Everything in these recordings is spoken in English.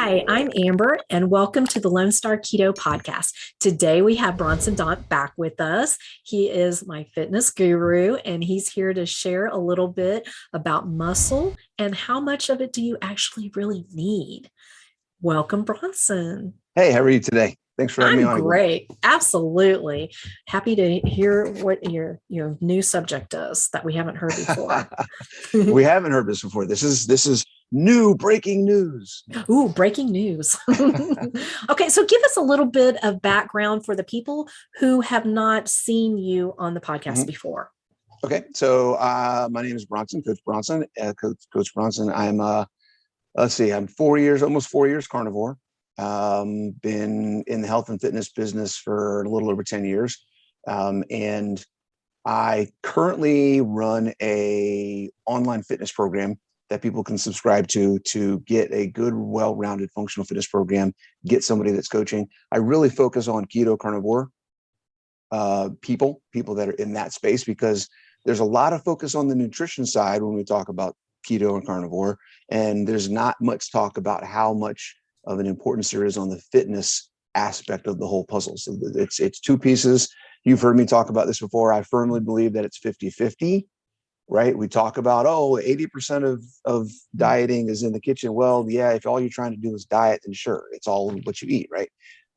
Hi, I'm Amber, and welcome to the Lone Star Keto podcast. Today we have Bronson Dant back with us. He is my fitness guru, and he's here to share a little bit about muscle and how much of it do you actually really need. Welcome, Bronson. Hey, how are you today? Thanks for having me I'm on again. great. Absolutely. Happy to hear what your new subject is that we haven't heard before. We haven't heard this before. This is new breaking news. Ooh, breaking news. Okay, so give us a little bit of background for the people who have not seen you on the podcast before. Okay, so my name is Bronson, Coach Bronson. Coach Bronson. I'm 4 years, almost 4 years carnivore. Been in the health and fitness business for a little over 10 years. And I currently run a online fitness program that people can subscribe to get a good, well-rounded functional fitness program, get somebody that's coaching. I really focus on keto carnivore people that are in that space, because there's a lot of focus on the nutrition side when we talk about keto and carnivore, and there's not much talk about how much of an importance there is on the fitness aspect of the whole puzzle. So it's two pieces. You've heard me talk about this before. I firmly believe that it's 50-50, right? We talk about, 80% of dieting is in the kitchen. Well, yeah, if all you're trying to do is diet, then sure, it's all what you eat, right?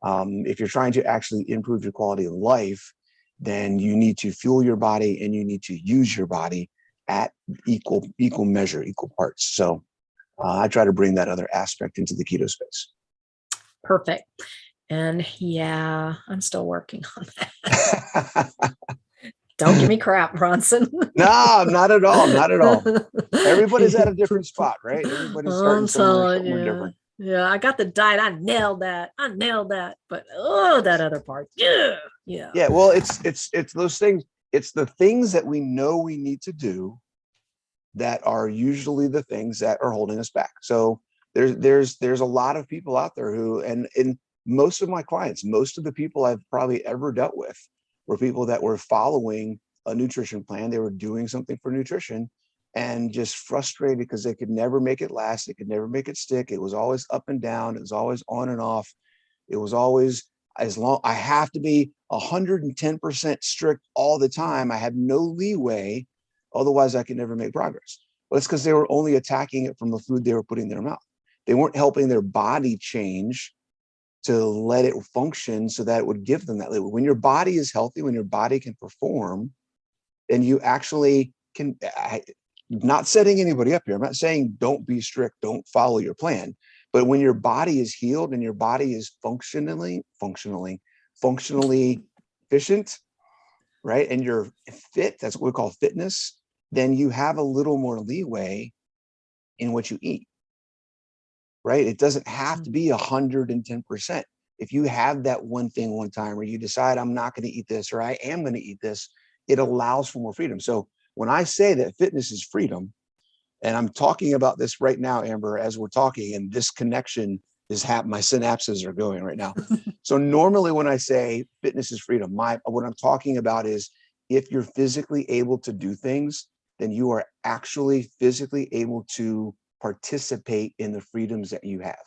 If you're trying to actually improve your quality of life, then you need to fuel your body and you need to use your body at equal measure, equal parts. So I try to bring that other aspect into the keto space. Perfect. And yeah, I'm still working on that. Don't give me crap, Bronson. No, not at all. Not at all. Everybody's at a different spot, right? Everybody's starting somewhere different. Yeah, I got the diet. I nailed that. But that other part. Yeah. Yeah. Well, it's those things. It's the things that we know we need to do that are usually the things that are holding us back. So there's a lot of people out there who, and most of my clients, most of the people I've probably ever dealt with were people that were following a nutrition plan. They were doing something for nutrition and just frustrated because they could never make it last. They could never make it stick. It was always up and down. It was always on and off. It was always, as long, I have to be 110% strict all the time. I have no leeway. Otherwise, I can never make progress. Well, it's because they were only attacking it from the food they were putting in their mouth. They weren't helping their body change to let it function so that it would give them that. When your body is healthy, when your body can perform, then you actually can, not setting anybody up here. I'm not saying don't be strict, don't follow your plan. But when your body is healed and your body is functionally efficient, right? And you're fit, that's what we call fitness, then you have a little more leeway in what you eat, right? It doesn't have to be 110%. If you have that one thing one time, or you decide I'm not going to eat this, or I am going to eat this, it allows for more freedom. So when I say that fitness is freedom, and I'm talking about this right now, Amber, as we're talking, and this connection is happening, my synapses are going right now. So normally when I say fitness is freedom, what I'm talking about is if you're physically able to do things, then you are actually physically able to participate in the freedoms that you have,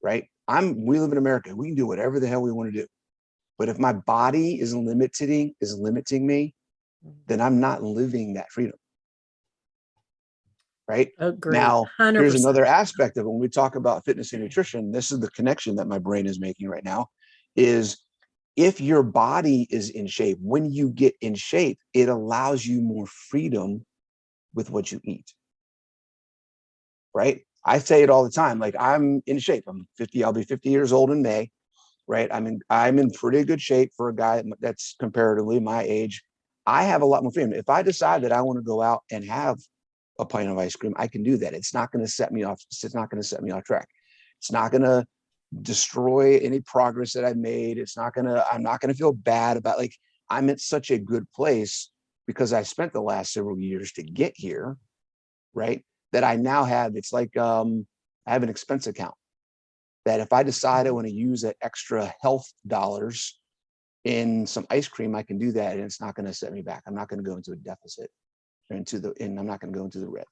right? We live in America. We can do whatever the hell we want to do. But if my body is limiting me, then I'm not living that freedom. Right? Agreed. Now, 100%. Here's another aspect of it. When we talk about fitness and nutrition, this is the connection that my brain is making right now, is if your body is in shape, when you get in shape, it allows you more freedom with what you eat. Right? I say it all the time. Like, I'm in shape. I'm 50. I'll be 50 years old in May. Right? I'm in pretty good shape for a guy that's comparatively my age. I have a lot more freedom. If I decide that I want to go out and have a pint of ice cream, I can do that. It's not going to set me off. It's not going to set me off track. It's not going to destroy any progress that I made. I'm not going to feel bad about, like, I'm at such a good place because I spent the last several years to get here, right? That I now have, it's like, I have an expense account that if I decide I want to use that extra health dollars in some ice cream, I can do that. And it's not going to set me back. I'm not going to go into a deficit, and I'm not going to go into the red.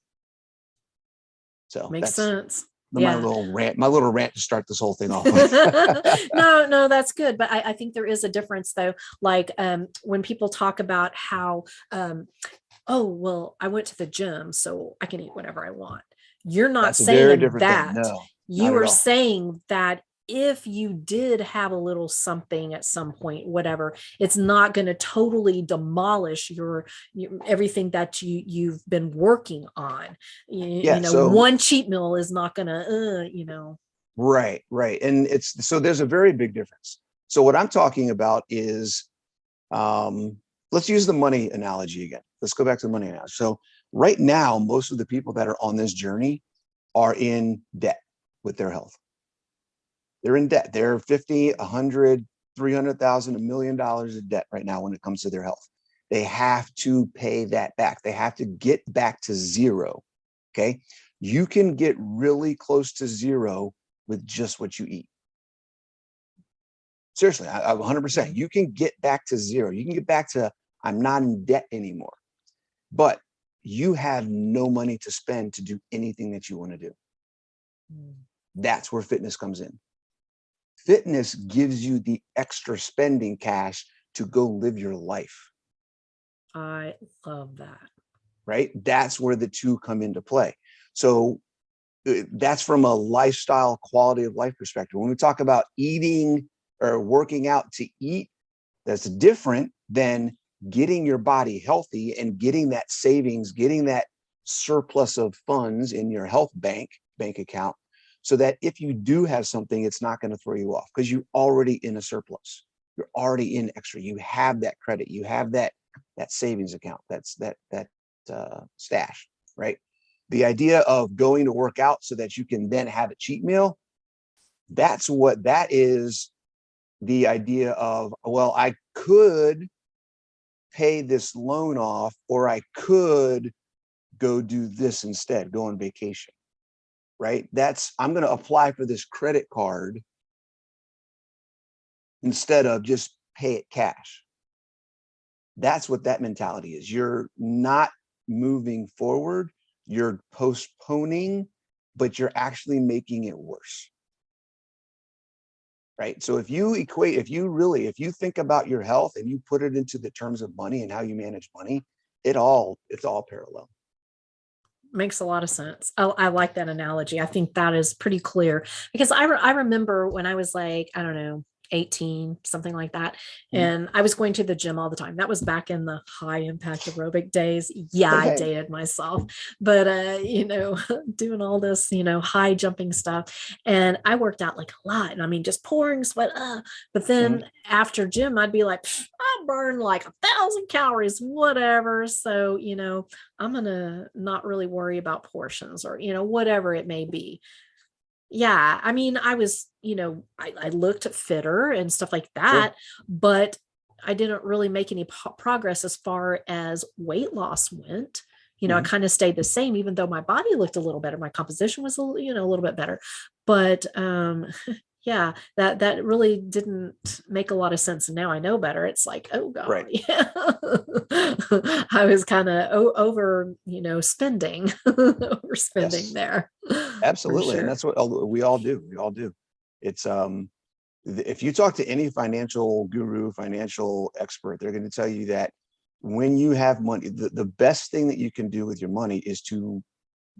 So makes sense. my little rant to start this whole thing off with. No, that's good. But I think there is a difference though. Like when people talk about how, oh, well, I went to the gym, so I can eat whatever I want. You're not That's a very saying different that. thing. No, You not at are all. saying that if you did have a little something at some point, whatever, it's not going to totally demolish your everything that you've been working on. You know, So one cheat meal is not going to, right. And so there's a very big difference. So what I'm talking about is, let's use the money analogy again. Let's go back to the money analogy. So right now, most of the people that are on this journey are in debt with their health. They're in debt. They're 50, 100, 300,000, $1 million of debt right now when it comes to their health. They have to pay that back. They have to get back to zero. Okay. You can get really close to zero with just what you eat. Seriously, 100%. You can get back to zero. You can get back to, I'm not in debt anymore. But you have no money to spend to do anything that you want to do. That's where fitness comes in. Fitness gives you the extra spending cash to go live your life. I love that. Right? That's where the two come into play. So that's from a lifestyle quality of life perspective. When we talk about eating or working out to eat, that's different than getting your body healthy and getting that savings, getting that surplus of funds in your health bank account, so that if you do have something, it's not going to throw you off because you're already in a surplus. You're already in extra. You have that credit. You have that savings account. That's that stash, right? The idea of going to work out so that you can then have a cheat meal, that is the idea of, well, I could pay this loan off, or I could go do this instead, go on vacation, right? I'm going to apply for this credit card instead of just pay it cash. That's what that mentality is. You're not moving forward, you're postponing, but you're actually making it worse. Right? So if you think about your health and you put it into the terms of money and how you manage money, it's all parallel. Makes a lot of sense. I like that analogy. I think that is pretty clear because I remember when I was like, I don't know, 18, something like that. And I was going to the gym all the time. That was back in the high impact aerobic days. Yeah, I dated myself, but, doing all this, high jumping stuff. And I worked out like a lot. And I mean, just pouring sweat. But then after gym, I'd be like, I burned like 1,000 calories, whatever. So, I'm going to not really worry about portions or, whatever it may be. Yeah. I mean, I was, I looked fitter and stuff like that, but I didn't really make any progress as far as weight loss went. I kind of stayed the same, even though my body looked a little better. My composition was a little bit better, but, yeah, that really didn't make a lot of sense. And now I know better. It's like, oh God, right. Yeah. I was kind of over, spending, overspending there. Absolutely. Sure. And that's what we all do. It's, if you talk to any financial guru, financial expert, they're going to tell you that when you have money, the best thing that you can do with your money is to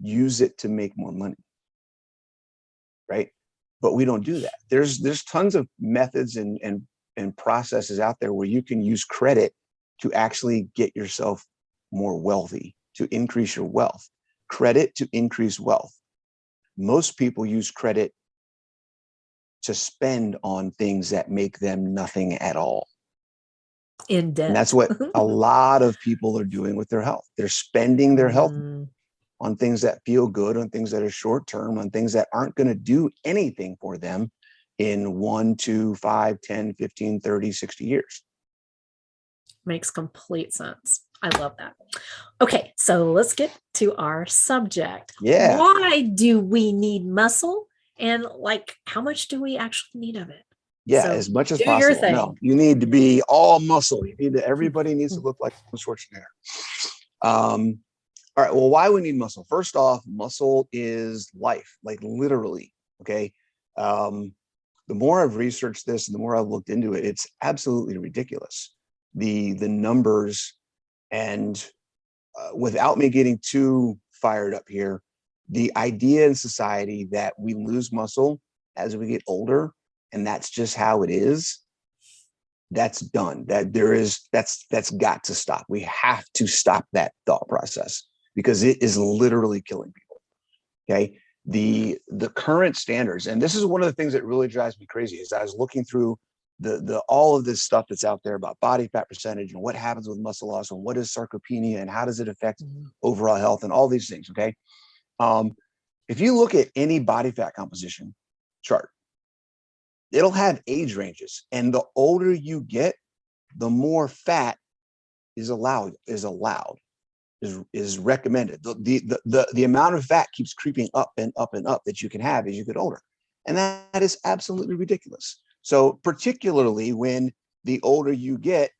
use it to make more money. Right. But we don't do that. There's tons of methods and processes out there where you can use credit to actually get yourself more wealthy, to increase your wealth. Credit to increase wealth. Most people use credit to spend on things that make them nothing at all. In debt. And that's what a lot of people are doing with their health. They're spending their health on things that feel good, on things that are short term, on things that aren't going to do anything for them in 1, 2, 5, 10, 15, 30, 60 years. Makes complete sense. I love that. Okay, so let's get to our subject. Yeah. Why do we need muscle? And how much do we actually need of it? Yeah, so as much as do possible. Your thing. No, you need to be all muscle. Everybody needs to look like Schwarzenegger. All right. Well, why we need muscle? First off, muscle is life, like literally. Okay. Um, the more I've researched this and the more I've looked into it, it's absolutely ridiculous. The numbers and without me getting too fired up here, the idea in society that we lose muscle as we get older, and that's just how it is, that's done. That's got to stop. We have to stop that thought process because it is literally killing people. Okay. The current standards, and this is one of the things that really drives me crazy, is I was looking through the all of this stuff that's out there about body fat percentage and what happens with muscle loss and what is sarcopenia and how does it affect overall health and all these things. Okay. If you look at any body fat composition chart, it'll have age ranges, and the older you get, the more fat is recommended. The amount of fat keeps creeping up and up and up that you can have as you get older. And that is absolutely ridiculous. So particularly when the older you get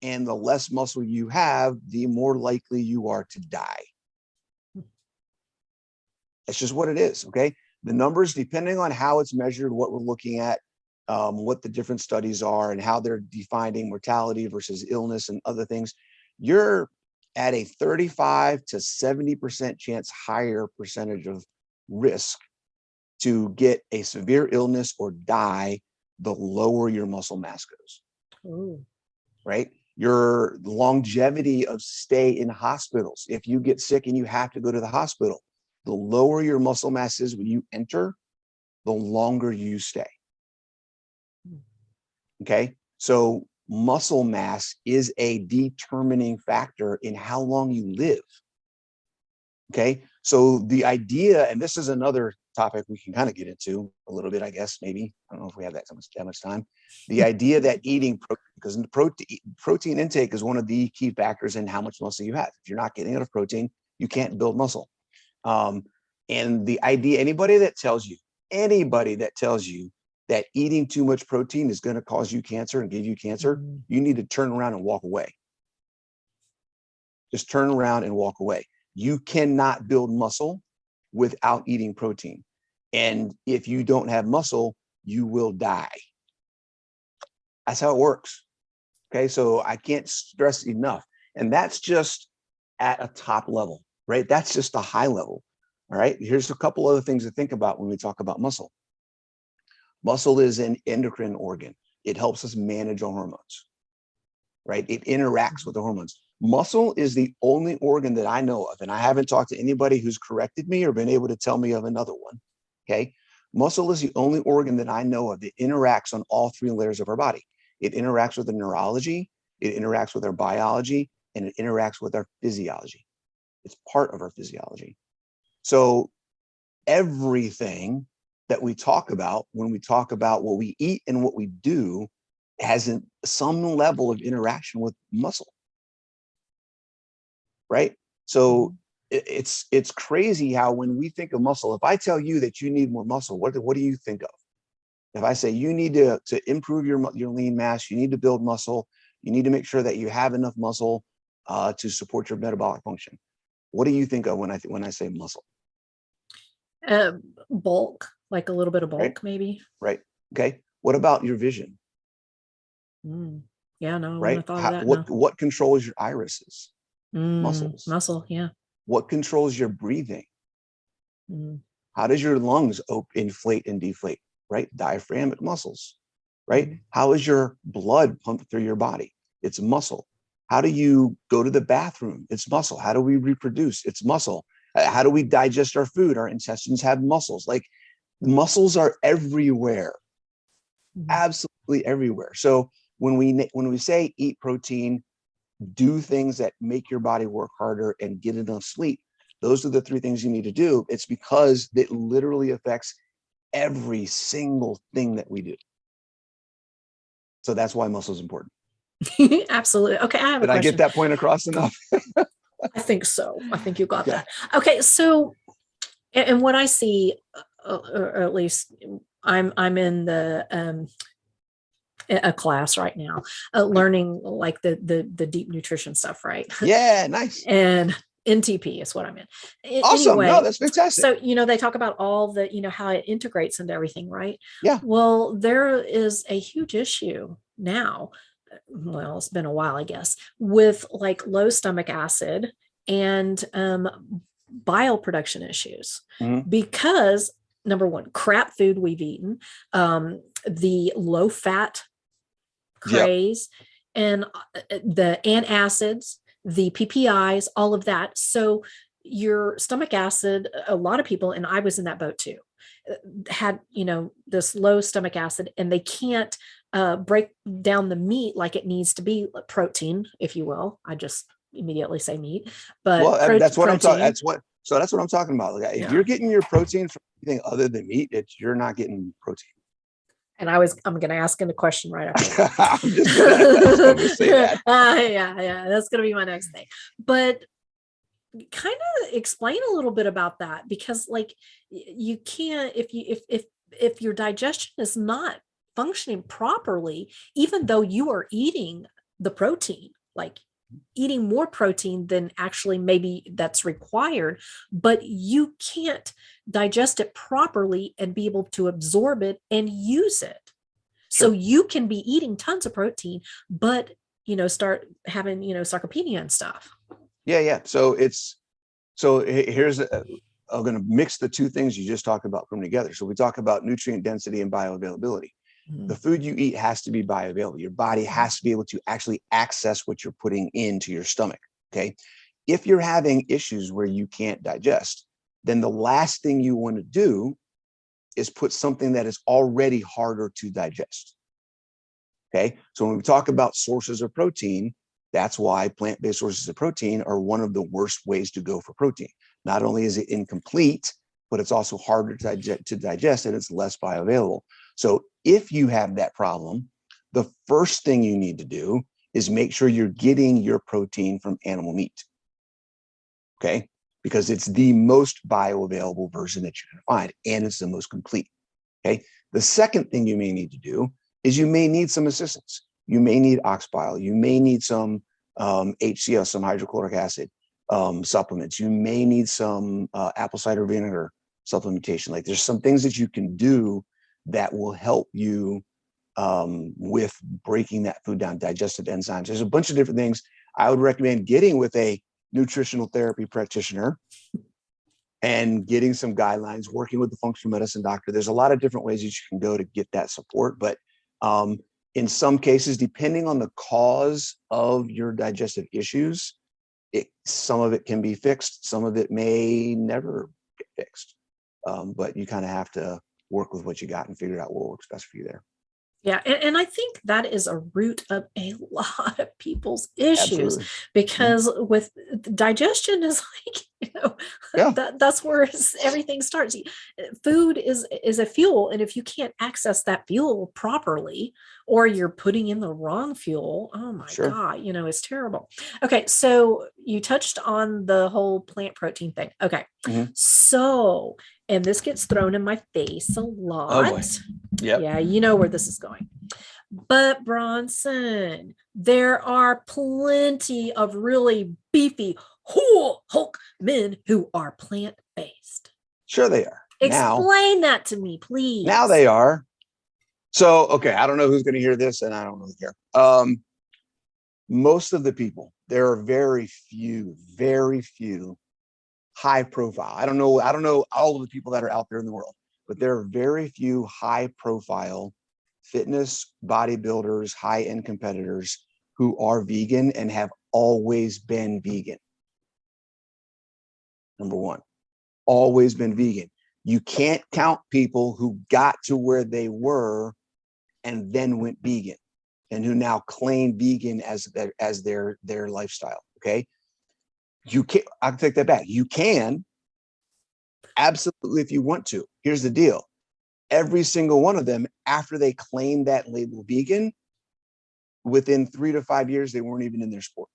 and the less muscle you have, the more likely you are to die. That's just what it is. Okay. The numbers, depending on how it's measured, what we're looking at, what the different studies are and how they're defining mortality versus illness and other things, you're at a 35 to 70% chance higher percentage of risk to get a severe illness or die the lower your muscle mass goes. Ooh. Right? Your longevity of stay in hospitals, if you get sick and you have to go to the hospital, the lower your muscle mass is when you enter, the longer you stay. Okay. So muscle mass is a determining factor in how long you live. Okay. So the idea, and this is another topic we can kind of get into a little bit, I guess, maybe. I don't know if we have that much time. The idea that eating because protein intake is one of the key factors in how much muscle you have. If you're not getting enough protein, you can't build muscle. And the idea, anybody that tells you that eating too much protein is going to cause you cancer and give you cancer, you need to turn around and walk away. Just turn around and walk away. You cannot build muscle without eating protein. And if you don't have muscle, you will die. That's how it works. Okay. So I can't stress enough. And that's just at a top level, right? That's just a high level. All right. Here's a couple other things to think about when we talk about muscle. Muscle is an endocrine organ. It helps us manage our hormones, right? It interacts with the hormones. Muscle is the only organ that I know of, and I haven't talked to anybody who's corrected me or been able to tell me of another one, okay? Muscle is the only organ that I know of that interacts on all three layers of our body. It interacts with the neurology, it interacts with our biology, and it interacts with our physiology. It's part of our physiology. So everything that we talk about when we talk about what we eat and what we do has some level of interaction with muscle, right? So it's crazy how when we think of muscle, if I tell you that you need more muscle, what do you think of? If I say you need to improve your lean mass, you need to build muscle, you need to make sure that you have enough muscle to support your metabolic function, what do you think of when I say muscle? Bulk, like a little bit of bulk, right? maybe. Right. Okay. What about your vision? Yeah, no, I right? wouldn't have thought of that. What controls your irises? Muscles. Muscle, yeah. What controls your breathing? How does your lungs inflate and deflate? Right? Diaphragmatic muscles. Right? How is your blood pumped through your body? It's muscle. How do you go to the bathroom? It's muscle. How do we reproduce? It's muscle. How do we digest our food? Our intestines have muscles. Like muscles are everywhere, absolutely everywhere. So when we say eat protein, do things that make your body work harder and get enough sleep, those are the three things you need to do. It's because it literally affects every single thing that we do. So that's why muscle is important. Absolutely. Okay, I have a question. Did I get that point across enough? I think so. I think you got that. Okay, so, and what I see, or at least I'm in the a class right now, learning like the deep nutrition stuff, right? Yeah, nice. And NTP is what I meant. Awesome. Anyway, No, that's fantastic. so, they talk about all the, how it integrates into everything, right? Yeah. Well, there is a huge issue now. Well, it's been a while, I guess, with like low stomach acid and bile production issues, because number one, crap food we've eaten, the low fat craze, and the antacids, the PPIs, all of that. So your stomach acid, a lot of people, and I was in that boat too, had, this low stomach acid, and they can't break down the meat like it needs to be, protein, if you will. I just immediately say meat, but well, that's what I'm talking. protein. That's what I'm talking about. Like, if you're getting your protein from anything other than meat, you're not getting protein. And I'm going to ask him a question right after that. I'm just going to say that. Yeah, that's going to be my next thing. But kind of explain a little bit about that, because like you can't, if your digestion is not functioning properly, even though you are eating the protein, like eating more protein than actually maybe that's required, but you can't digest it properly and be able to absorb it and use it. Sure. So you can be eating tons of protein, but start having sarcopenia and stuff. Yeah. So here's I'm going to mix the two things you just talked about from together. So we talk about nutrient density and bioavailability. The food you eat has to be bioavailable. Your body has to be able to actually access what you're putting into your stomach. Okay. If you're having issues where you can't digest, then the last thing you want to do is put something that is already harder to digest. Okay. So when we talk about sources of protein, that's why plant-based sources of protein are one of the worst ways to go for protein. Not only is it incomplete, but it's also harder to digest, and it's less bioavailable. So if you have that problem, the first thing you need to do is make sure you're getting your protein from animal meat. Okay. Because it's the most bioavailable version that you can find, and it's the most complete. Okay. The second thing you may need to do is you may need some assistance. You may need ox bile. You may need some HCl, some hydrochloric acid supplements. You may need some apple cider vinegar supplementation. Like, there's some things that you can do that will help you with breaking that food down, digestive enzymes. There's a bunch of different things. I would recommend getting with a nutritional therapy practitioner and getting some guidelines, working with the functional medicine doctor. There's a lot of different ways that you can go to get that support. But in some cases, depending on the cause of your digestive issues, some of it can be fixed. Some of it may never get fixed. But you kind of have to work with what you got and figure out what works best for you there. Yeah. And I think that is a root of a lot of people's issues. Absolutely. Because with digestion is like, that's where everything starts. Food is a fuel. And if you can't access that fuel properly, or you're putting in the wrong fuel, oh my God, it's terrible. Okay. So you touched on the whole plant protein thing. Okay. So, and this gets thrown in my face a lot. Oh boy. Yep. Yeah, you know where this is going. But Bronson, there are plenty of really beefy Hulk men who are plant-based. Sure they are. Explain that to me, please. Now they are. So, okay, I don't know who's going to hear this, and I don't really care. Most of the people, there are very few high profile. I don't know all of the people that are out there in the world, but there are very few high profile fitness bodybuilders, high-end competitors who are vegan and have always been vegan. Number one, always been vegan. You can't count people who got to where they were and then went vegan, and who now claim vegan as their lifestyle. Okay. You can't, I'll take that back. You can absolutely, if you want to. Here's the deal. Every single one of them, after they claimed that label vegan, within 3 to 5 years, they weren't even in their sport.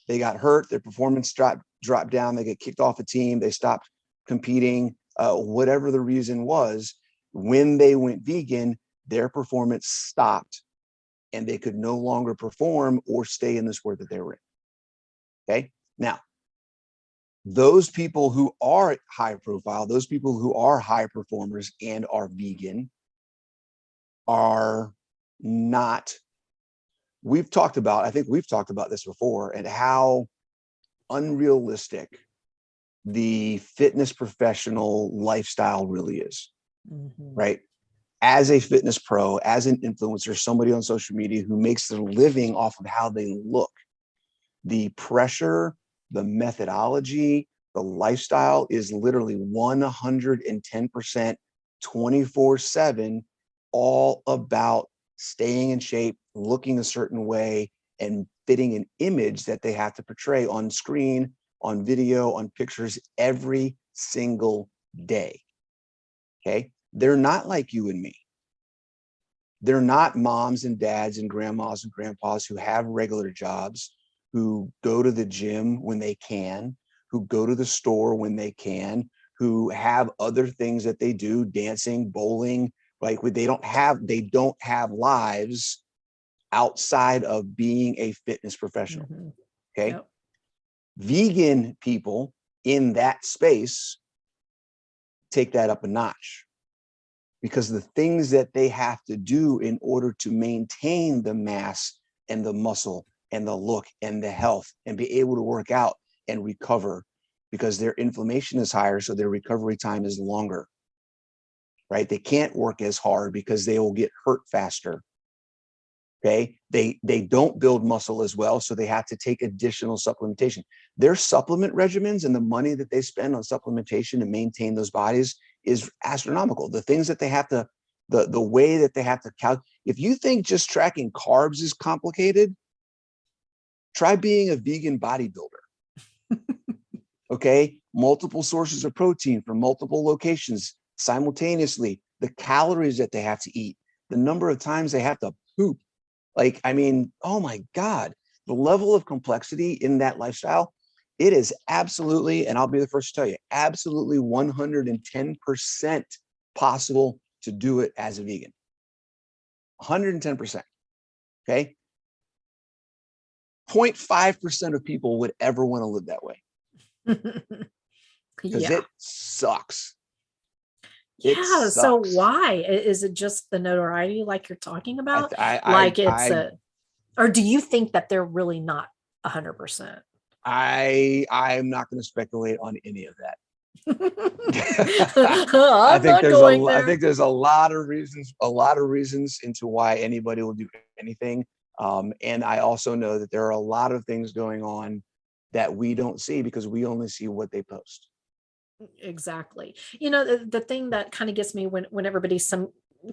They got hurt, their performance dropped down, they get kicked off a team, they stopped competing, whatever the reason was. When they went vegan, their performance stopped, and they could no longer perform or stay in the sport that they were in. Okay. Now, those people who are high profile, those people who are high performers and are vegan are not, I think we've talked about this before, and how unrealistic the fitness professional lifestyle really is, right? As a fitness pro, as an influencer, somebody on social media who makes their living off of how they look, the pressure, the methodology, the lifestyle is literally 110% 24/7, all about staying in shape, looking a certain way, and fitting an image that they have to portray on screen, on video, on pictures every single day. Okay. They're not like you and me. They're not moms and dads and grandmas and grandpas who have regular jobs, who go to the gym when they can, who go to the store when they can, who have other things that they do, dancing, bowling. Like they don't have lives outside of being a fitness professional. Okay. Yep. Vegan people in that space take that up a notch, because the things that they have to do in order to maintain the mass and the muscle and the look and the health and be able to work out and recover, because their inflammation is higher, so their recovery time is longer, right? They can't work as hard because they will get hurt faster. Okay. They don't build muscle as well, so they have to take additional supplementation. Their supplement regimens and the money that they spend on supplementation to maintain those bodies is astronomical. The things that they have to, the way that they have to calculate. If you think just tracking carbs is complicated, try being a vegan bodybuilder. Okay. Multiple sources of protein from multiple locations simultaneously, the calories that they have to eat, the number of times they have to poop. Like, I mean, oh my God, the level of complexity in that lifestyle, it is absolutely, and I'll be the first to tell you, absolutely 110% possible to do it as a vegan. 110%. Okay. 0.5% of people would ever want to live that way. Because it sucks. Yeah. So why? Is it just the notoriety like you're talking about? Or do you think that they're really not 100%? I'm not going to speculate on any of that. I think there's a lot of reasons into why anybody will do anything. And I also know that there are a lot of things going on that we don't see because we only see what they post. Exactly. You know, the thing that kind of gets me when everybody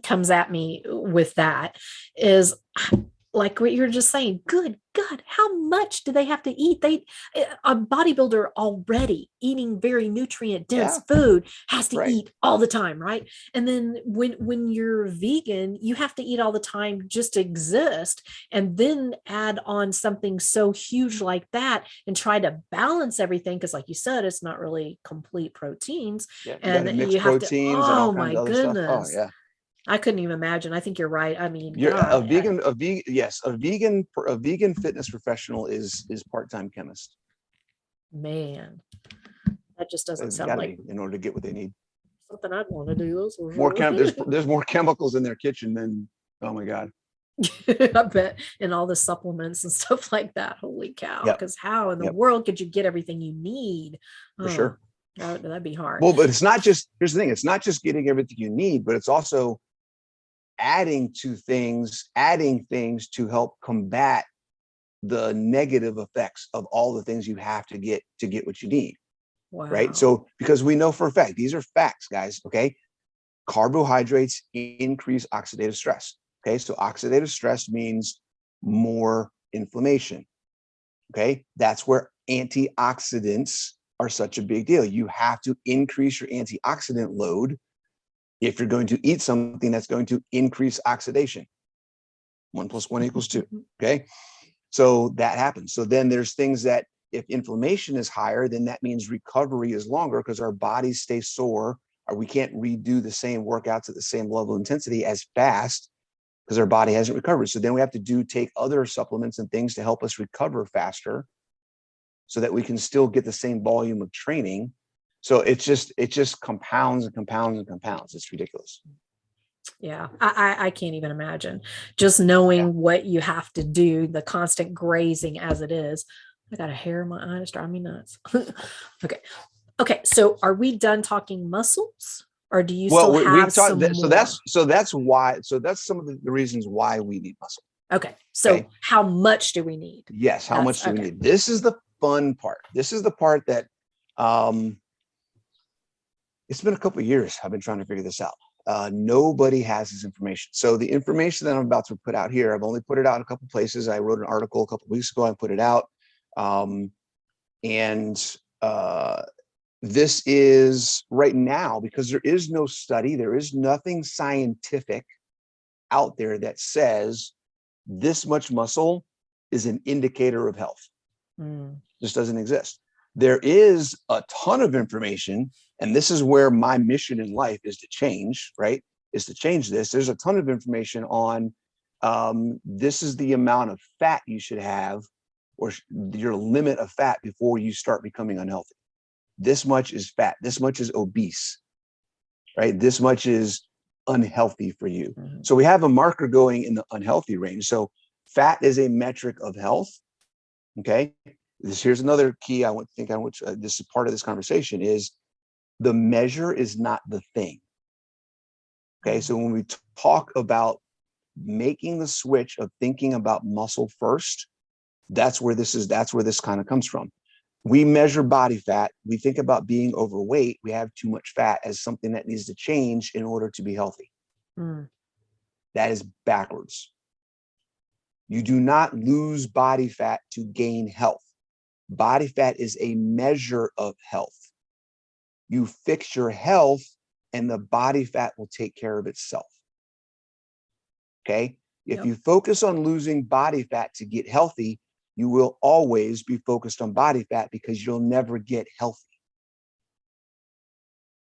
comes at me with that is like what you're just saying. Good God, how much do they have to eat? A bodybuilder already eating very nutrient dense food has to eat all the time, right? And then when you're vegan, you have to eat all the time just to exist, and then add on something so huge like that and try to balance everything, because like you said, it's not really complete proteins. And you have proteins to, oh my goodness. Oh yeah. I couldn't even imagine. I think you're right. I mean, a vegan fitness professional is part-time chemist. Man, that just doesn't sound like, in order to get what they need. Something I'd want to do. There's more chemicals in their kitchen than, oh my God. I bet, and all the supplements and stuff like that. Holy cow. Because how in the world could you get everything you need? For sure. That'd be hard. Well, but it's not just, here's the thing, it's not just getting everything you need, but it's also adding things to help combat the negative effects of all the things you have to get what you need. Wow. Right. So, because we know for a fact, these are facts, guys. Okay. Carbohydrates increase oxidative stress. Okay. So oxidative stress means more inflammation. Okay. That's where antioxidants are such a big deal. You have to increase your antioxidant load if you're going to eat something that's going to increase oxidation. 1 + 1 = 2. Okay. So that happens. So then there's things that if inflammation is higher, then that means recovery is longer because our bodies stay sore, or we can't redo the same workouts at the same level of intensity as fast because our body hasn't recovered. So then we have to take other supplements and things to help us recover faster. so that we can still get the same volume of training. So it just compounds and compounds and compounds. It's ridiculous. Yeah, I can't even imagine just knowing what you have to do, the constant grazing as it is. I got a hair in my eye, it's driving me nuts. Okay. So are we done talking muscles, or do you still have some more? So that's some of the reasons why we need muscle. Okay. So how much do we need? Yes. How much do we need? This is the fun part. This is the part that it's been a couple of years I've been trying to figure this out. Nobody has this information. So the information that I'm about to put out here, I've only put it out in a couple of places. I wrote an article a couple of weeks ago. I put it out. This is right now, because there is no study, there is nothing scientific out there that says this much muscle is an indicator of health. Just doesn't exist. There is a ton of information, and this is where my mission in life is to change, right? Is to change this. There's a ton of information on this is the amount of fat you should have, or your limit of fat before you start becoming unhealthy. This much is fat. This much is obese, right? This much is unhealthy for you. So we have a marker going in the unhealthy range. So fat is a metric of health. Okay. Here's another key this is part of this conversation is the measure is not the thing. Okay. So when we talk about making the switch of thinking about muscle first, that's where this kind of comes from. We measure body fat. We think about being overweight. We have too much fat as something that needs to change in order to be healthy. That is backwards. You do not lose body fat to gain health. Body fat is a measure of health. You fix your health and the body fat will take care of itself. Okay. If you focus on losing body fat to get healthy, you will always be focused on body fat because you'll never get healthy.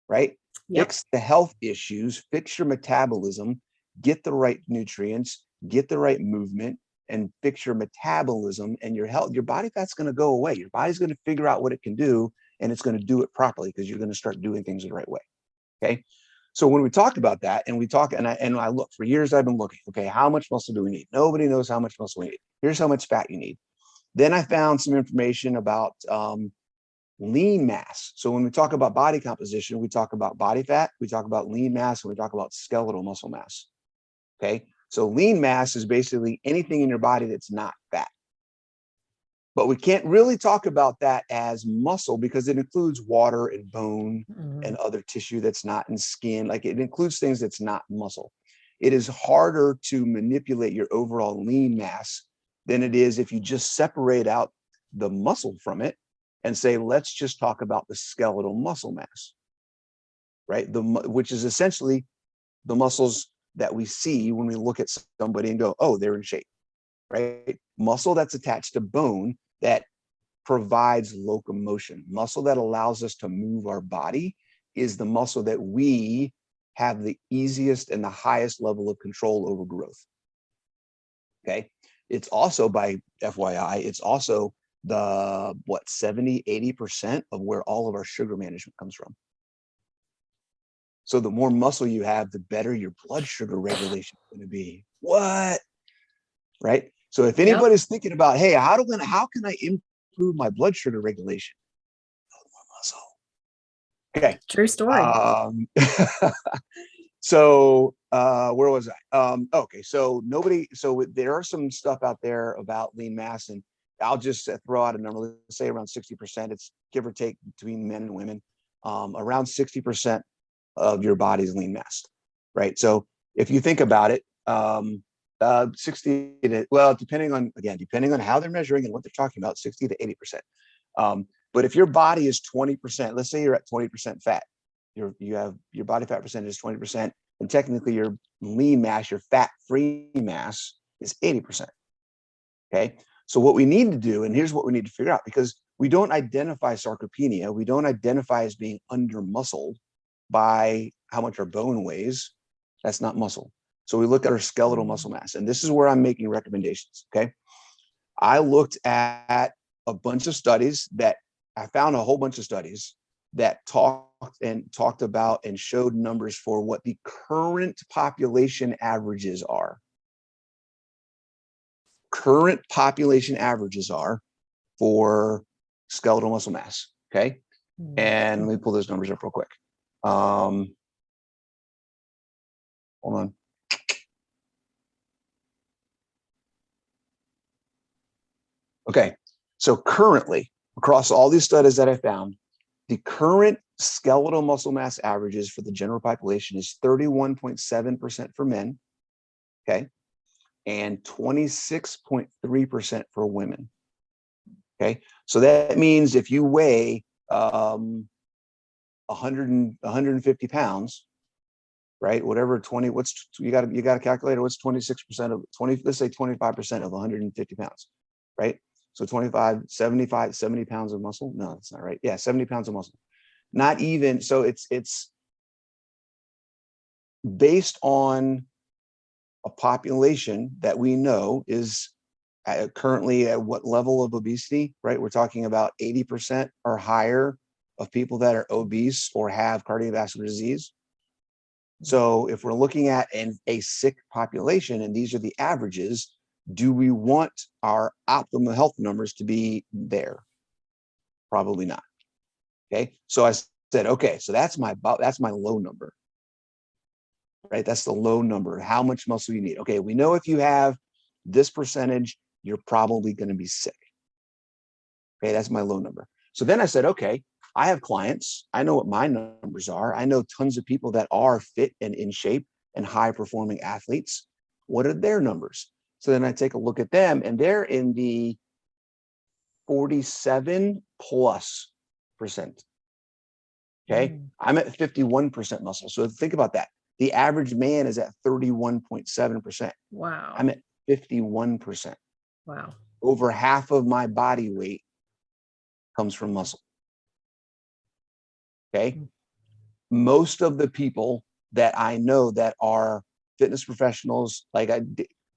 Right? Fix the health issues, fix your metabolism, get the right nutrients, get the right movement, and fix your metabolism and your health. Your body fat's going to go away. Your body's going to figure out what it can do, and it's going to do it properly because you're going to start doing things the right way. Okay. So when we talk about that, and I look, for years I've been looking, okay, how much muscle do we need? Nobody knows how much muscle we need. Here's how much fat you need. Then I found some information about lean mass. So when we talk about body composition, we talk about body fat, we talk about lean mass, and we talk about skeletal muscle mass. Okay. So lean mass is basically anything in your body that's not fat. But we can't really talk about that as muscle because it includes water and bone and other tissue that's not in skin. Like it includes things that's not muscle. It is harder to manipulate your overall lean mass than it is if you just separate out the muscle from it and say, let's just talk about the skeletal muscle mass, right? Which is essentially the muscles that we see when we look at somebody and go, oh, they're in shape, right? Muscle that's attached to bone that provides locomotion. Muscle that allows us to move our body is the muscle that we have the easiest and the highest level of control over growth. Okay. It's also, by FYI, it's also the 70-80% of where all of our sugar management comes from. So the more muscle you have, the better your blood sugar regulation is going to be. What? Right? So if anybody's thinking about, hey, how can I improve my blood sugar regulation? More muscle. Okay. True story. So where was I? Okay, so there are some stuff out there about lean mass, and I'll just throw out a number. Let's say around 60%. It's give or take between men and women. Around 60% of your body's lean mass, right? So if you think about it, 60 to, well, depending on how they're measuring and what they're talking about, 60 to 80%. But if your body is 20%, let's say you're at 20% fat, your body fat percentage is 20%, and technically your lean mass, your fat-free mass, is 80%. Okay. So what we need to do, and here's what we need to figure out, because we don't identify sarcopenia, we don't identify as being under-muscled by how much our bone weighs. That's not muscle. So we look at our skeletal muscle mass, and this is where I'm making recommendations. Okay. I looked at a bunch of studies that I found a whole bunch of studies that talked about and showed numbers for what the current population averages are. Current population averages are for skeletal muscle mass. Okay. And let me pull those numbers up real quick. Hold on. Okay. So currently, across all these studies that I found, the current skeletal muscle mass averages for the general population is 31.7% for men. Okay. And 26.3% for women. Okay. So that means if you weigh 150 pounds, right? Whatever 20, you got to calculate what's 26% of 20, let's say 25% of 150 pounds, right? So 25, 75, 70 pounds of muscle. No, that's not right. Yeah, 70 pounds of muscle. Not even, so it's based on a population that we know is currently at what level of obesity, right? We're talking about 80% or higher of people that are obese or have cardiovascular disease. So if we're looking at a sick population, and these are the averages, do we want our optimal health numbers to be there? Probably not. Okay. So I said, okay, so that's my low number, right? That's the low number. How much muscle you need. Okay. We know if you have this percentage, you're probably going to be sick. Okay. That's my low number. So then I said, okay, I have clients. I know what my numbers are. I know tons of people that are fit and in shape and high performing athletes. What are their numbers? So then I take a look at them, and they're in the 47 plus percent. Okay. I'm at 51% muscle. So think about that. The average man is at 31.7%. Wow. I'm at 51%. Wow. Over half of my body weight comes from muscle. Okay. Most of the people that I know that are fitness professionals, like I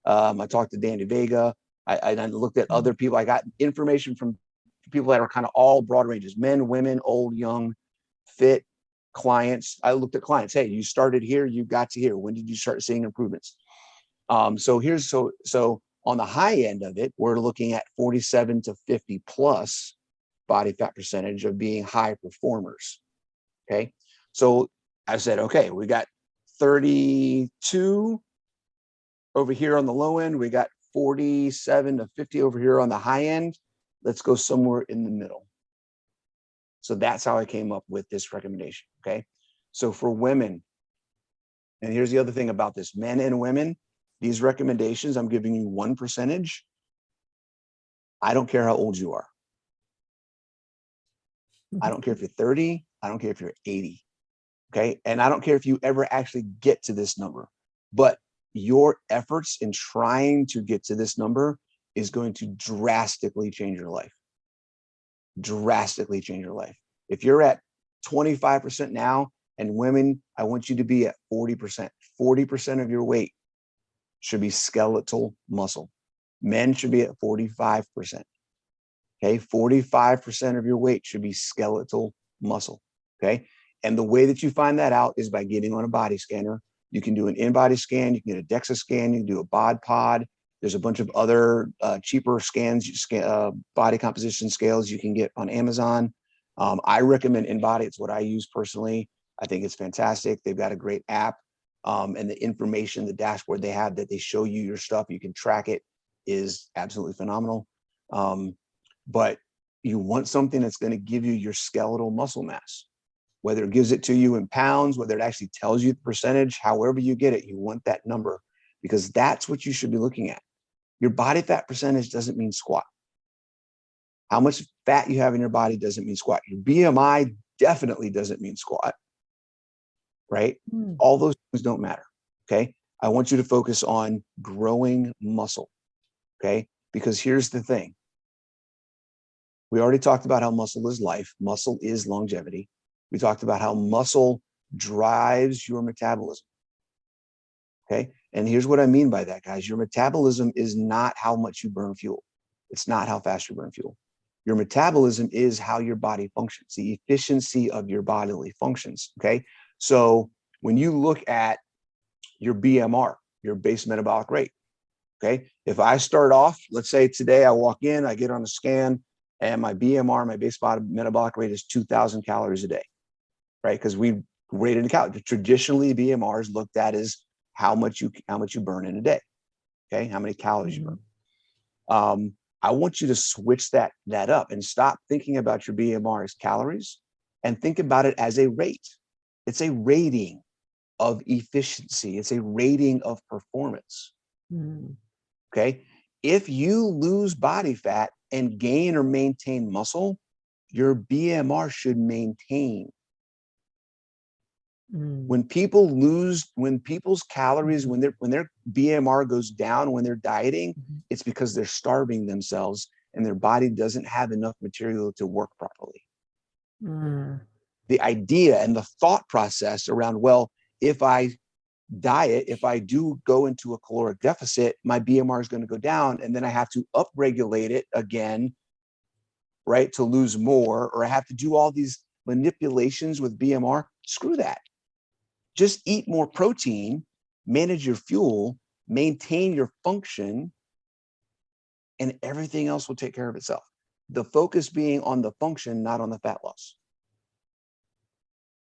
talked to Danny Vega. I looked at other people. I got information from people that are kind of all broad ranges: men, women, old, young, fit clients. I looked at clients. Hey, you started here, you got to here. When did you start seeing improvements? So on the high end of it, we're looking at 47 to 50 plus body fat percentage of being high performers. Okay. So I said, okay, we got 32 over here on the low end. We got 47 to 50 over here on the high end. Let's go somewhere in the middle. So that's how I came up with this recommendation. Okay. So for women, and here's the other thing about this, men and women, these recommendations, I'm giving you one percentage. I don't care how old you are. I don't care if you're 30. I don't care if you're 80. Okay. And I don't care if you ever actually get to this number, but your efforts in trying to get to this number is going to drastically change your life. Drastically change your life. If you're at 25% now, and women, I want you to be at 40%. 40% of your weight should be skeletal muscle. Men should be at 45%. Okay. 45% of your weight should be skeletal muscle. Okay. And the way that you find that out is by getting on a body scanner. You can do an INBODY scan. You can get a DEXA scan. You can do a BOD pod. There's a bunch of other cheaper scans, body composition scales you can get on Amazon. I recommend INBODY. It's what I use personally. I think it's fantastic. They've got a great app, and the information, the dashboard they have that they show you your stuff, you can track it, is absolutely phenomenal. But you want something that's going to give you your skeletal muscle mass, whether it gives it to you in pounds, whether it actually tells you the percentage, however you get it, you want that number, because that's what you should be looking at. Your body fat percentage doesn't mean squat. How much fat you have in your body doesn't mean squat. Your BMI definitely doesn't mean squat, right? All those things don't matter, okay? I want you to focus on growing muscle, okay? Because here's the thing. We already talked about how muscle is life. Muscle is longevity. We talked about how muscle drives your metabolism. Okay. And here's what I mean by that, guys. Your metabolism is not how much you burn fuel. It's not how fast you burn fuel. Your metabolism is how your body functions, the efficiency of your bodily functions. Okay. So when you look at your BMR, your base metabolic rate, okay, if I start off, let's say today I walk in, I get on a scan, and my BMR, my base metabolic rate is 2,000 calories a day, right? Because we rated in calories. Traditionally, BMR is looked at as how much you burn in a day, okay, how many calories you burn. I want you to switch that up and stop thinking about your BMR as calories and think about it as a rate. It's a rating of efficiency. It's a rating of performance. Okay. If you lose body fat and gain or maintain muscle, your BMR should maintain. When people's calories, when their BMR goes down, when they're dieting, it's because they're starving themselves and their body doesn't have enough material to work properly. The idea and the thought process around, well, if I diet, if I do go into a caloric deficit, my BMR is going to go down and then I have to upregulate it again, right, to lose more, or I have to do all these manipulations with BMR. Screw that. Just eat more protein, manage your fuel, maintain your function, and everything else will take care of itself. The focus being on the function, not on the fat loss.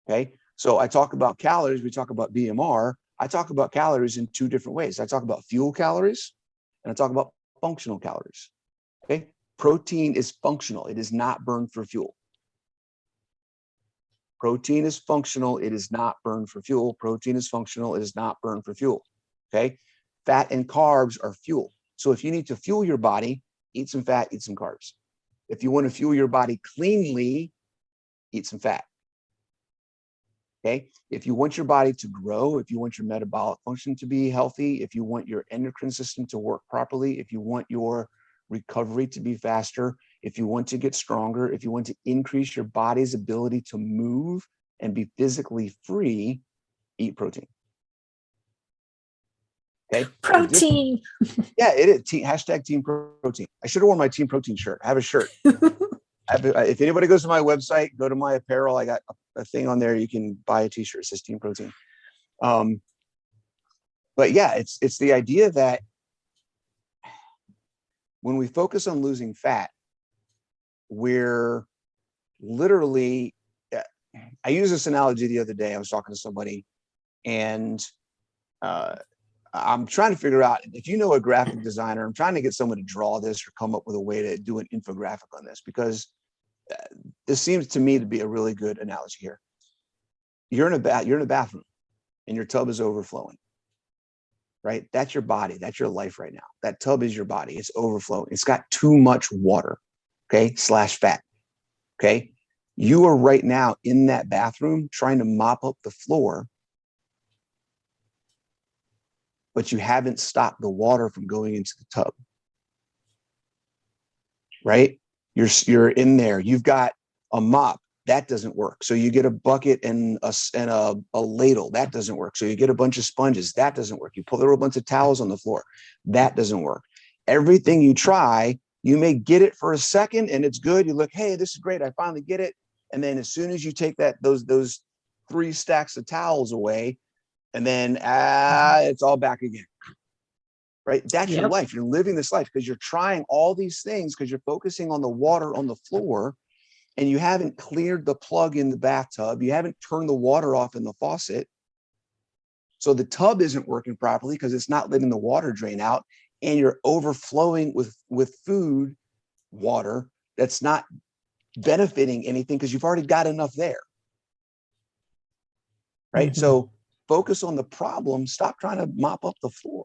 Okay. So I talk about calories, we talk about BMR. I talk about calories in two different ways. I talk about fuel calories and I talk about functional calories. Okay. Protein is functional. It is not burned for fuel. Protein is functional. It is not burned for fuel. Protein is functional. It is not burned for fuel. Okay. Fat and carbs are fuel. So if you need to fuel your body, eat some fat, eat some carbs. If you want to fuel your body cleanly, eat some fat. Okay. If you want your body to grow, if you want your metabolic function to be healthy, if you want your endocrine system to work properly, if you want your recovery to be faster, if you want to get stronger, if you want to increase your body's ability to move and be physically free, eat protein. Okay. Protein. Yeah, it is. Hashtag team protein. I should have worn my team protein shirt. I have a shirt. If anybody goes to my website, go to my apparel. I got a thing on there. You can buy a t-shirt. It says team protein. But yeah, it's the idea that when we focus on losing fat, we're literally, I used this analogy the other day. I was talking to somebody and I'm trying to figure out, if you know a graphic designer, I'm trying to get someone to draw this or come up with a way to do an infographic on this, because this seems to me to be a really good analogy here. You're in a bathroom and your tub is overflowing, right? That's your body. That's your life right now. That tub is your body. It's overflowing. It's got too much water, okay, / fat, okay? You are right now in that bathroom trying to mop up the floor, but you haven't stopped the water from going into the tub, right? You're in there. You've got a mop. That doesn't work. So you get a bucket and a ladle. That doesn't work. So you get a bunch of sponges. That doesn't work. You put a bunch of towels on the floor. That doesn't work. Everything you try, you may get it for a second and it's good. You look, hey, this is great. I finally get it. And then as soon as you take those 3 stacks of towels away, and then it's all back again. Right? That's your life. You're living this life because you're trying all these things because you're focusing on the water on the floor and you haven't cleared the plug in the bathtub. You haven't turned the water off in the faucet. So the tub isn't working properly because it's not letting the water drain out, and you're overflowing with food, water that's not benefiting anything because you've already got enough there. Right? So focus on the problem. Stop trying to mop up the floor.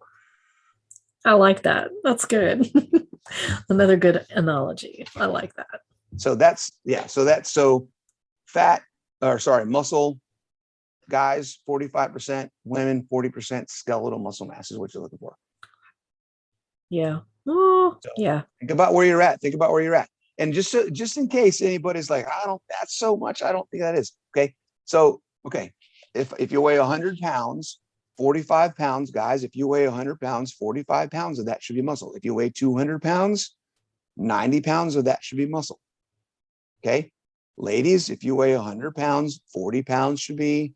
I like that. That's good. Another good analogy. I like that. So muscle guys, 45%, women, 40% skeletal muscle mass is what you're looking for. Yeah. Oh, so yeah. Think about where you're at. And just in case anybody's like, that's so much. I don't think that is. Okay. So, okay. If you weigh 100 pounds, 45 pounds, guys, if you weigh 100 pounds, 45 pounds of that should be muscle. If you weigh 200 pounds, 90 pounds of that should be muscle. Okay. Ladies, if you weigh 100 pounds, 40 pounds should be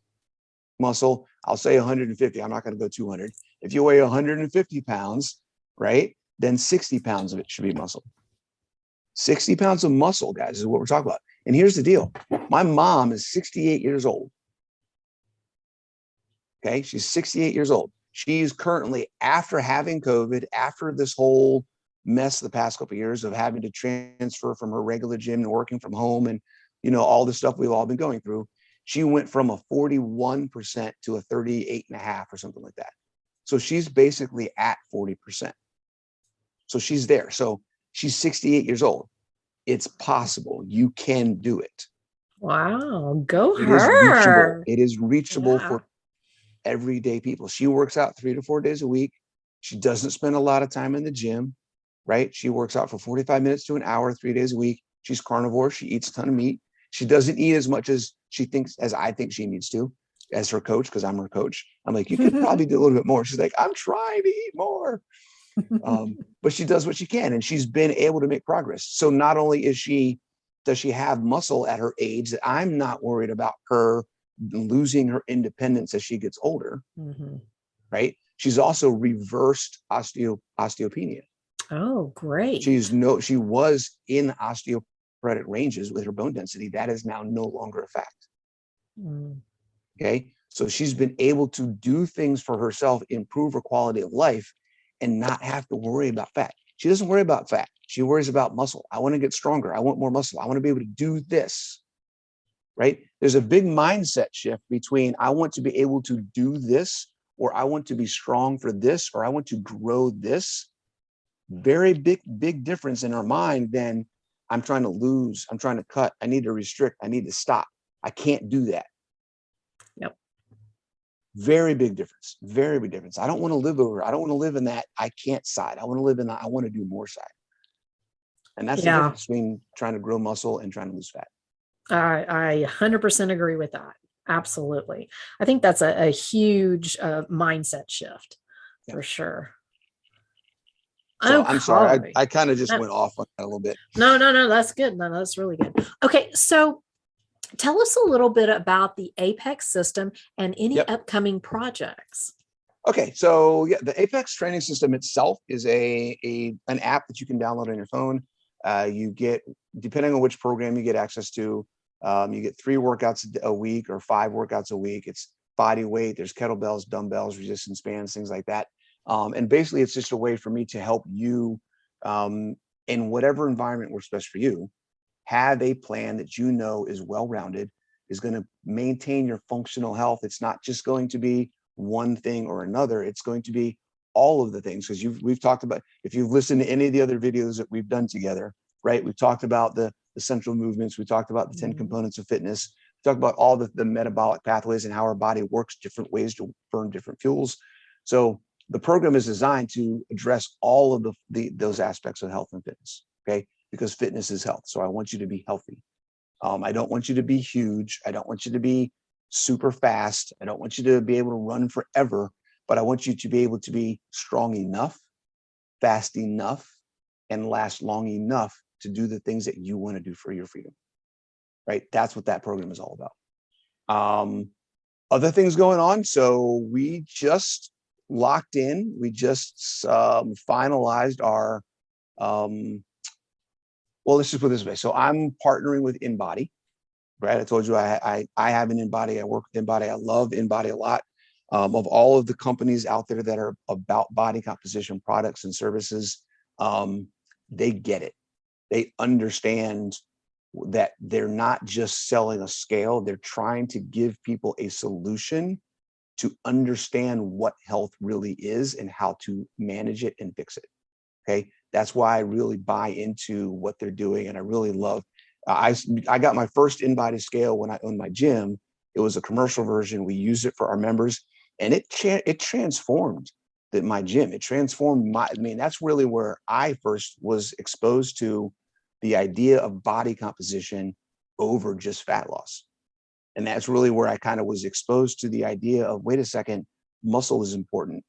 muscle. I'll say 150. I'm not going to go 200. If you weigh 150 pounds, right, then 60 pounds of it should be muscle. 60 pounds of muscle, guys, is what we're talking about. And here's the deal. My mom is 68 years old. Okay. She's 68 years old. She's currently, after having COVID, after this whole mess the past couple of years of having to transfer from her regular gym and working from home and, all the stuff we've all been going through, she went from a 41% to a 38.5 or something like that. So she's basically at 40%. So she's there. So she's 68 years old. It's possible. You can do it. Wow. Go It is reachable. her. It is reachable Yeah. for everyday people. She works out 3 to 4 days a week. She doesn't spend a lot of time in the gym, right? She works out for 45 minutes to an hour, 3 days a week. She's carnivore. She eats a ton of meat. She doesn't eat as much as I think she needs to, as her coach, because I'm her coach. I'm like, you could probably do a little bit more. She's like, I'm trying to eat more. But she does what she can, and she's been able to make progress. So not only does she have muscle at her age, that I'm not worried about her losing her independence as she gets older, right? She's also reversed osteopenia. Oh, great. She was in osteoporotic ranges with her bone density. That is now no longer a fact. Okay. So she's been able to do things for herself, improve her quality of life, and not have to worry about fat. She doesn't worry about fat. She worries about muscle. I want to get stronger. I want more muscle. I want to be able to do this. Right? There's a big mindset shift between I want to be able to do this, or I want to be strong for this, or I want to grow this. Very big difference in our mind than I'm trying to lose, I'm trying to cut, I need to restrict, I need to stop. I can't do that. Yep. Very big difference. Very big difference. I don't want to live in that I can't side. I want to live in that I want to do more side. And that's the difference between trying to grow muscle and trying to lose fat. I 100% agree with that. Absolutely. I think that's a huge mindset shift for sure. So I'm sorry, I kind of just went off on that a little bit. No, that's good. No, that's really good. Okay, so tell us a little bit about the Apex system and any upcoming projects. Okay, so the Apex training system itself is an app that you can download on your phone. You get, depending on which program you get access to, you get 3 workouts a week or 5 workouts a week. It's body weight, there's kettlebells, dumbbells, resistance bands, things like that. And basically it's just a way for me to help you in whatever environment works best for you, have a plan that is well-rounded, is going to maintain your functional health. It's not just going to be one thing or another. It's going to be all of the things, because we've talked about, if you've listened to any of the other videos that we've done together, right? We've talked about the central movements. We talked about the 10 components of fitness. We talked about all the metabolic pathways and how our body works different ways to burn different fuels. So the program is designed to address all of those aspects of health and fitness, okay? Because fitness is health. So I want you to be healthy. I don't want you to be huge. I don't want you to be super fast. I don't want you to be able to run forever, but I want you to be able to be strong enough, fast enough, and last long enough to do the things that you want to do for your freedom, right? That's what that program is all about. Other things going on. So we just locked in, we just finalized our, well, let's just put it this way. So I'm partnering with INBODY, right? I told you I have an INBODY. I work with INBODY. I love INBODY a lot. Of all of the companies out there that are about body composition products and services, they get it. They understand that they're not just selling a scale. They're trying to give people a solution to understand what health really is and how to manage it and fix it. Okay. That's why I really buy into what they're doing. And I really love, I got my first INBODY scale when I owned my gym. It was a commercial version. We used it for our members, and it transformed my gym. It transformed that's really where I first was exposed to the idea of body composition over just fat loss. And that's really where I kind of was exposed to the idea of, wait a second, muscle is important,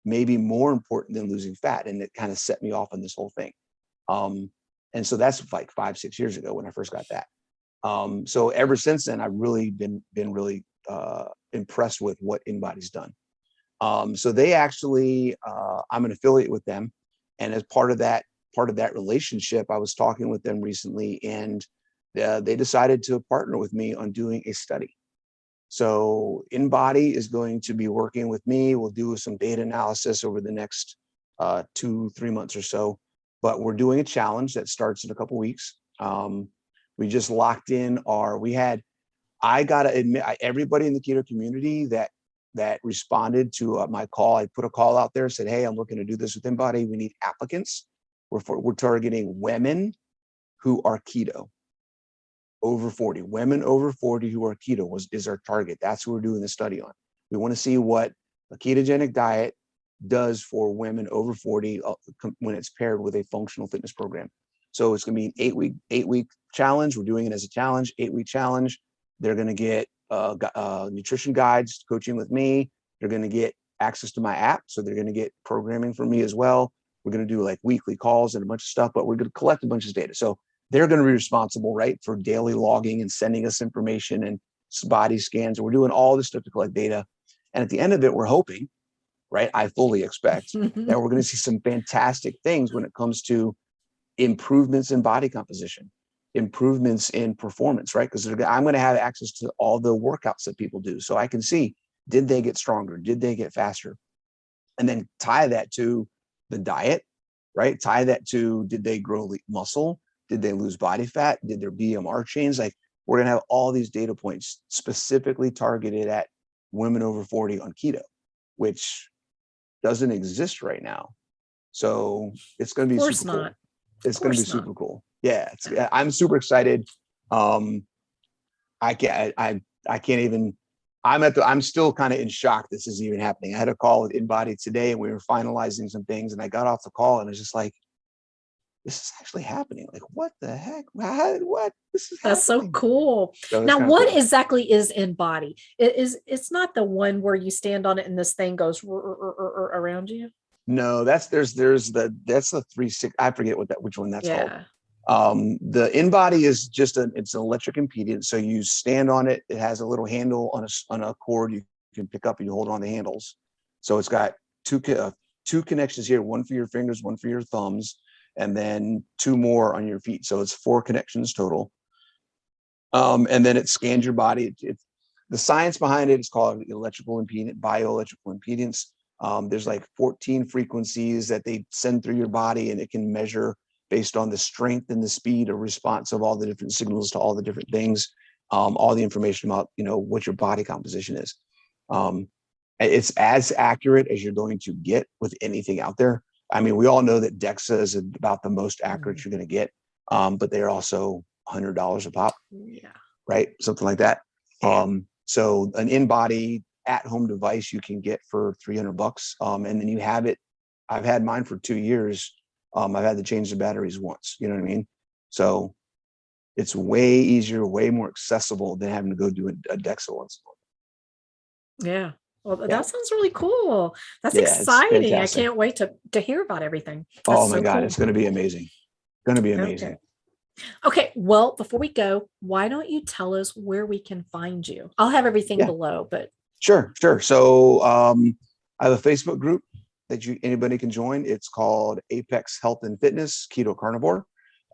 maybe more important than losing fat. And it kind of set me off on this whole thing. And so that's like 5-6 years ago when I first got that. So ever since then, I've really been really impressed with what INBODY's done. So they actually, I'm an affiliate with them, and as part of that relationship, I was talking with them recently, and they decided to partner with me on doing a study. So INBODY is going to be working with me. We'll do some data analysis over the next 2-3 months or so, but we're doing a challenge that starts in a couple weeks. We just locked in I gotta admit, everybody in the keto community that responded to my call, I put a call out there, said, hey, I'm looking to do this with INBODY. We need applicants. We're targeting women who are keto, over 40. Women over 40 who are keto is our target. That's who we're doing the study on. We want to see what a ketogenic diet does for women over 40 when it's paired with a functional fitness program. So it's going to be an 8-week challenge. We're doing it as a challenge, 8-week challenge. They're going to get nutrition guides, coaching with me. They're going to get access to my app. So they're going to get programming from me as well. We're going to do like weekly calls and a bunch of stuff, but we're going to collect a bunch of data. So they're going to be responsible, right, for daily logging and sending us information and body scans. We're doing all this stuff to collect data. And at the end of it, we're hoping, right, I fully expect that we're going to see some fantastic things when it comes to improvements in body composition, improvements in performance, right? Because I'm going to have access to all the workouts that people do. So I can see, did they get stronger? Did they get faster? And then tie that to the diet, right? Tie that to, did they grow muscle? Did they lose body fat? Did their BMR change? Like, we're going to have all these data points specifically targeted at women over 40 on keto, which doesn't exist right now. So it's going to be super cool. It's going to be super cool. Yeah, I'm super excited. I can't even. I'm still kind of in shock this is even happening. I had a call with INBODY today, and we were finalizing some things, and I got off the call, and I was just like, this is actually happening. Like, what the heck? What? This is That's happening. So cool. So now, what exactly is INBODY? It's not the one where you stand on it and this thing goes around you. No, that's the 360. I forget which one that's called. The INBODY is just it's an electric impedance. So you stand on it. It has a little handle on a cord you can pick up and you hold on the handles. So it's got two connections here, one for your fingers, one for your thumbs, and then 2 more on your feet. So it's 4 connections total. And then it scans your body. The science behind it is called electrical impedance, bioelectrical impedance. There's like 14 frequencies that they send through your body, and it can measure based on the strength and the speed or response of all the different signals to all the different things, all the information about, what your body composition is. It's as accurate as you're going to get with anything out there. I mean, we all know that DEXA is about the most accurate you're going to get, but they're also $100 a pop, right? Something like that. So an INBODY at-home device you can get for $300, and then you have it. I've had mine for 2 years. I've had to change the batteries once. You know what I mean? So it's way easier, way more accessible than having to go do a DEXA once. Yeah. Well, that sounds really cool. That's exciting. I can't wait to hear about everything. That's my God, it's going to be amazing. Going to be amazing. Okay. Well, before we go, why don't you tell us where we can find you? I'll have everything below, but. Sure. So I have a Facebook group that anybody can join. It's called Apex Health and Fitness Keto Carnivore.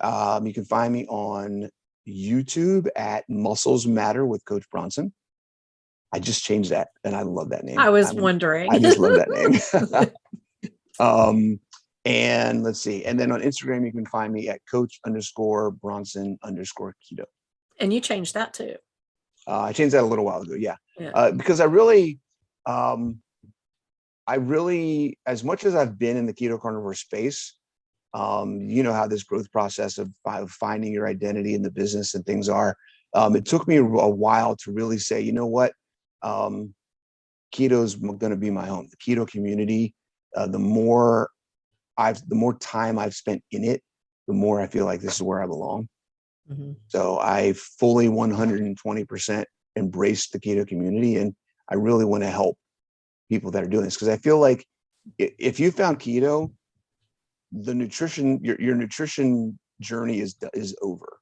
You can find me on YouTube at Muscles Matter with Coach Bronson. I just changed that, and I love that name. I was wondering. I just love that name. And let's see. And then on Instagram, you can find me at Coach_Bronson_Keto. And you changed that too. I changed that a little while ago. Yeah. Because I really, as much as I've been in the keto carnivore space, how this growth process of finding your identity in the business and things are, it took me a while to really say, you know what, keto is going to be my home. The keto community, the more time I've spent in it, the more I feel like this is where I belong. Mm-hmm. So I fully 120% embrace the keto community, and I really want to help people that are doing this, because I feel like if you found keto, the nutrition, your nutrition journey is over.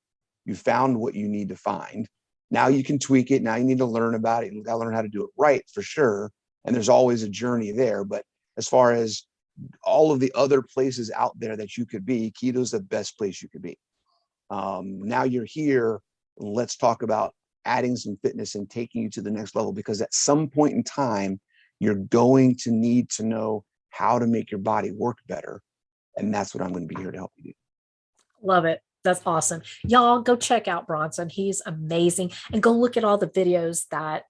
You found what you need to find. Now you can tweak it. Now you need to learn about it. You got to learn how to do it right, for sure. And there's always a journey there. But as far as all of the other places out there that you could be, keto is the best place you could be. Now you're here. Let's talk about adding some fitness and taking you to the next level, because at some point in time, you're going to need to know how to make your body work better. And that's what I'm going to be here to help you do. Love it. That's awesome. Y'all go check out Bronson. He's amazing. And go look at all the videos that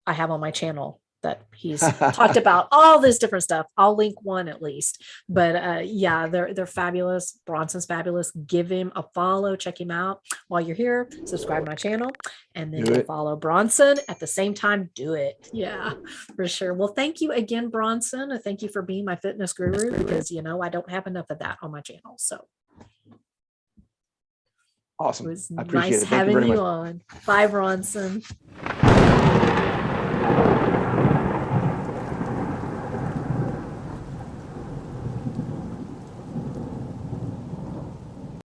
I have on my channel that he's talked about all this different stuff. I'll link one at least. But yeah, they're fabulous. Bronson's fabulous. Give him a follow. Check him out. While you're here, subscribe to my channel, and then go follow Bronson at the same time. Do it. Yeah, for sure. Well, thank you again, Bronson. Thank you for being my fitness guru, because I don't have enough of that on my channel. So awesome. It was I appreciate nice it. Thank having you very you much. on. Bye, Bronson.